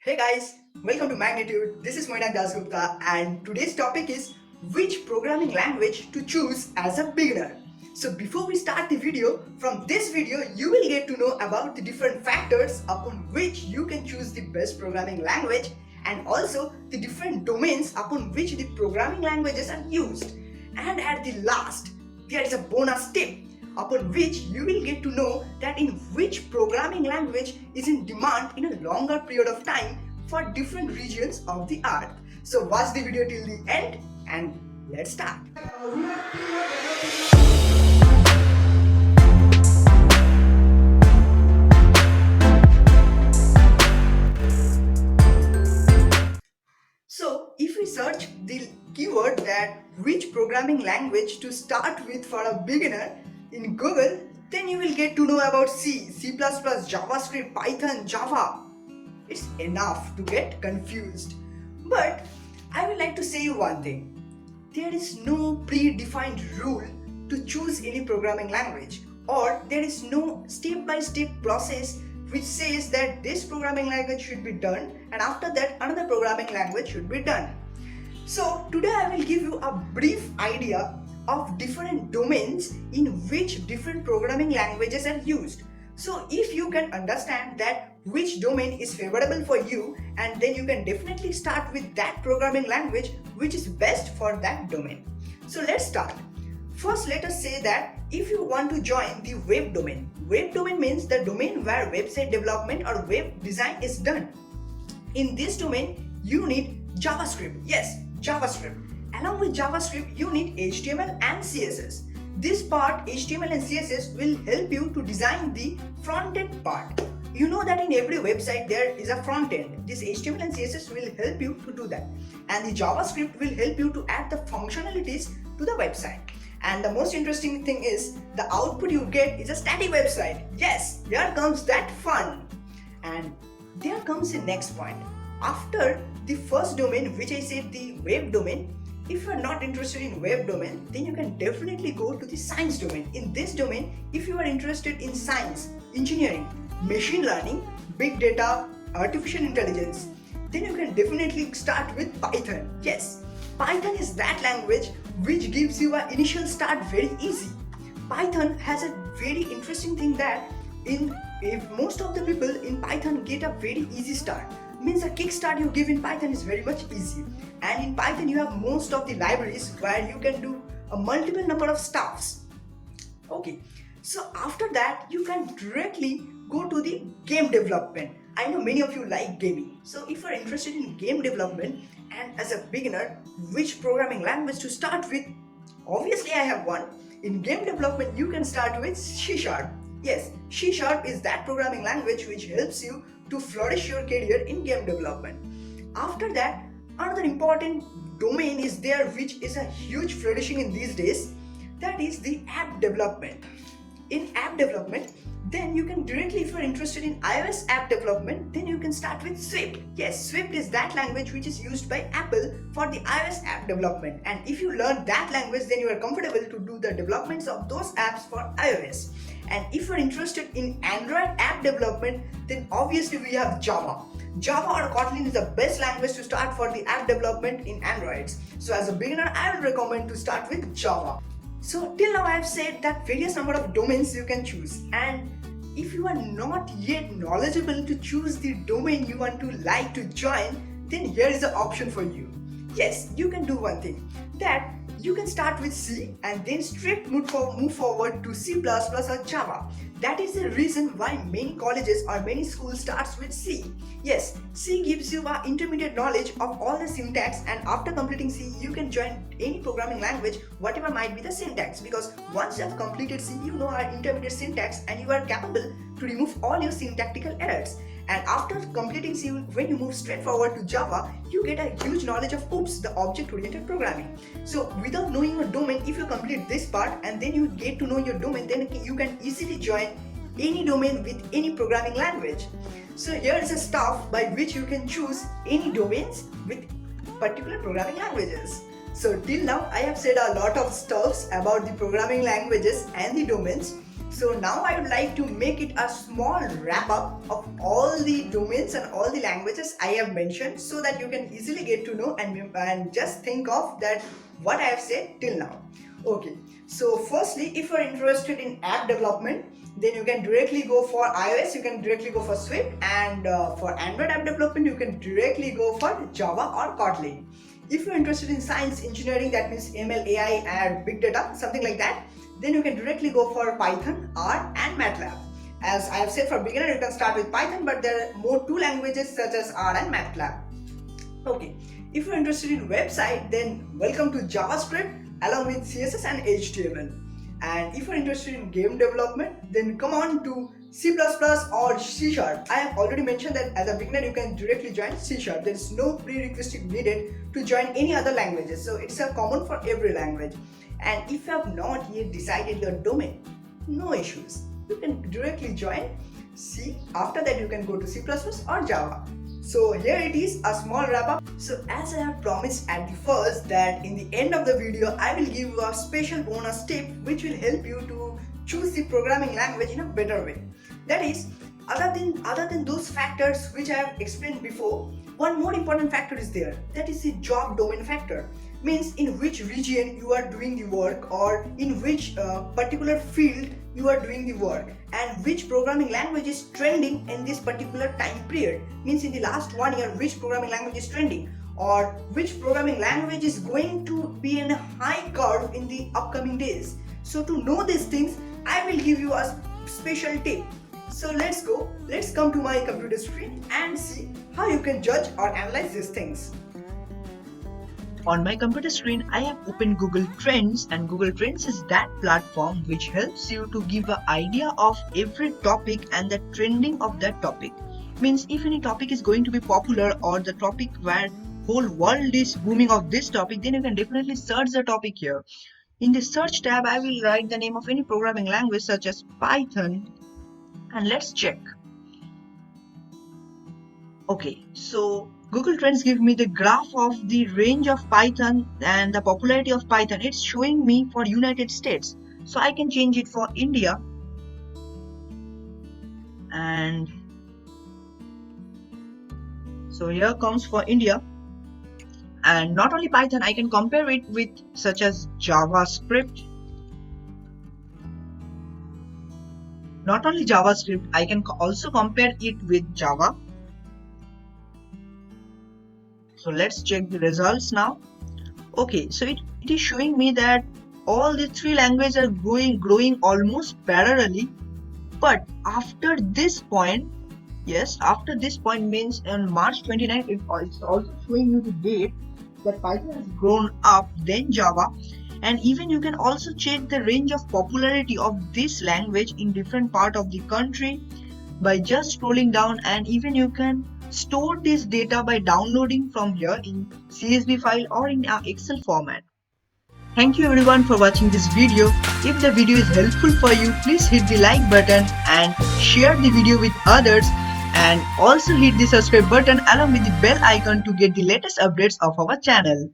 Hey guys, welcome to Magnitude. This is Moinak Dasgupta and today's topic is which programming language to choose as a beginner. So before we start the video, from this video you will get to know about the different factors upon which you can choose the best programming language and also the different domains upon which the programming languages are used. And at the last, there is a bonus tip upon which you will get to know that in which programming language is in demand in a longer period of time for different regions of the earth. So watch the video till the end and let's start. So if we search the keyword that which programming language to start with for a beginner in Google, then you will get to know about C, C++, JavaScript, Python, Java. It's enough to get confused. But I would like to say you one thing. There is no predefined rule to choose any programming language, or there is no step-by-step process which says that this programming language should be done and after that another programming language should be done. So today I will give you a brief idea of different domains in which different programming languages are used. So if you can understand that which domain is favorable for you, and then you can definitely start with that programming language which is best for that domain. So let's start. First, let us say that if you want to join the web domain means the domain where website development or web design is done. In this domain, you need JavaScript. Yes, JavaScript. Along with JavaScript, you need HTML and CSS. This part, HTML and CSS, will help you to design the front-end part. You know that in every website there is a front end. This HTML and CSS will help you to do that. And the JavaScript will help you to add the functionalities to the website. And the most interesting thing is the output you get is a static website. Yes, here comes that fun. And there comes the next point. After the first domain, which I said the web domain, if you are not interested in web domain, then you can definitely go to the science domain. In this domain, if you are interested in science, engineering, machine learning, big data, artificial intelligence, then you can definitely start with Python. Yes, Python is that language which gives you an initial start very easy. Python has a very interesting thing that if most of the people in Python get a very easy start. Means a kickstart you give in Python is very much easy. And in Python you have most of the libraries where you can do a multiple number of stuffs. Okay, so after that you can directly go to the game development. I know many of you like gaming. So if you are interested in game development and as a beginner, which programming language to start with? Obviously I have one. In game development you can start with C#. Yes, C# is that programming language which helps you to flourish your career in game development. After that, another important domain is there which is a huge flourishing in these days. That is the app development. In app development, then you can directly, if you are interested in iOS app development, then you can start with Swift. Yes, Swift is that language which is used by Apple for the iOS app development. And if you learn that language, then you are comfortable to do the developments of those apps for iOS. And if you're interested in Android app development, then obviously we have Java. Java or Kotlin is the best language to start for the app development in Androids. So as a beginner, I would recommend to start with Java. So till now I have said that various number of domains you can choose, and if you are not yet knowledgeable to choose the domain you want to like to join, then here is an option for you. Yes, you can do one thing, that you can start with C and then straight move forward to C++ or Java. That is the reason why many colleges or many schools starts with C. Yes, C gives you an intermediate knowledge of all the syntax, and after completing C, you can join any programming language, whatever might be the syntax, because once you have completed C, you know our intermediate syntax and you are capable to remove all your syntactical errors. And after completing C, when you move straight forward to Java, you get a huge knowledge of OOPS, the object-oriented programming. So without knowing your domain, if you complete this part and then you get to know your domain, then you can easily join any domain with any programming language. So here is a stuff by which you can choose any domains with particular programming languages. So till now I have said a lot of stuffs about the programming languages and the domains. So now I would like to make it a small wrap up of all the domains and all the languages I have mentioned, so that you can easily get to know and just think of that what I have said till now. Okay, so firstly, if you are interested in app development, then you can directly go for iOS, you can directly go for Swift, and for Android app development you can directly go for Java or Kotlin. If you're interested in science engineering, that means ML, AI and big data, something like that, then you can directly go for Python, R and MATLAB. As I have said, for beginner you can start with Python, but there are more two languages such as R and MATLAB. Okay, if you're interested in website, then welcome to JavaScript along with CSS and HTML. And if you're interested in game development, then come on to C++ or C#. I have already mentioned that as a beginner you can directly join C#. There is no prerequisite needed to join any other languages, so it's a common for every language. And if you have not yet decided your domain, no issues, you can directly join C. After that you can go to C++ or Java. So here it is, a small wrap up. So as I have promised at the first, that in the end of the video I will give you a special bonus tip which will help you to choose the programming language in a better way. That is, other than those factors which I have explained before, one more important factor is there. That is the job domain factor. Means in which region you are doing the work, or in which particular field you are doing the work, and which programming language is trending in this particular time period. Means in the last 1 year which programming language is trending, or which programming language is going to be in a high curve in the upcoming days. So to know these things, I will give you a special tip. So let's come to my computer screen and see how you can judge or analyze these things. On my computer screen, I have opened Google Trends, and Google Trends is that platform which helps you to give an idea of every topic and the trending of that topic. Means if any topic is going to be popular, or the topic where whole world is booming of this topic, then you can definitely search the topic here. In the search tab, I will write the name of any programming language such as Python, and let's check. Okay, so Google Trends give me the graph of the range of Python and the popularity of Python. It's showing me for United States. So I can change it for India. And so here comes for India. And not only Python, I can compare it with such as JavaScript. Not only JavaScript, I can also compare it with Java. So let's check the results now. Okay, so it is showing me that all the three languages are growing almost parallelly. But after this point, yes, after this point means on March 29th, it's also showing you the date that Python has grown up, then Java. And even you can also check the range of popularity of this language in different part of the country by just scrolling down, and even you can store this data by downloading from here in CSV file or in our Excel format. Thank you everyone for watching this video. If the video is helpful for you, please hit the like button and share the video with others, and also hit the subscribe button along with the bell icon to get the latest updates of our channel.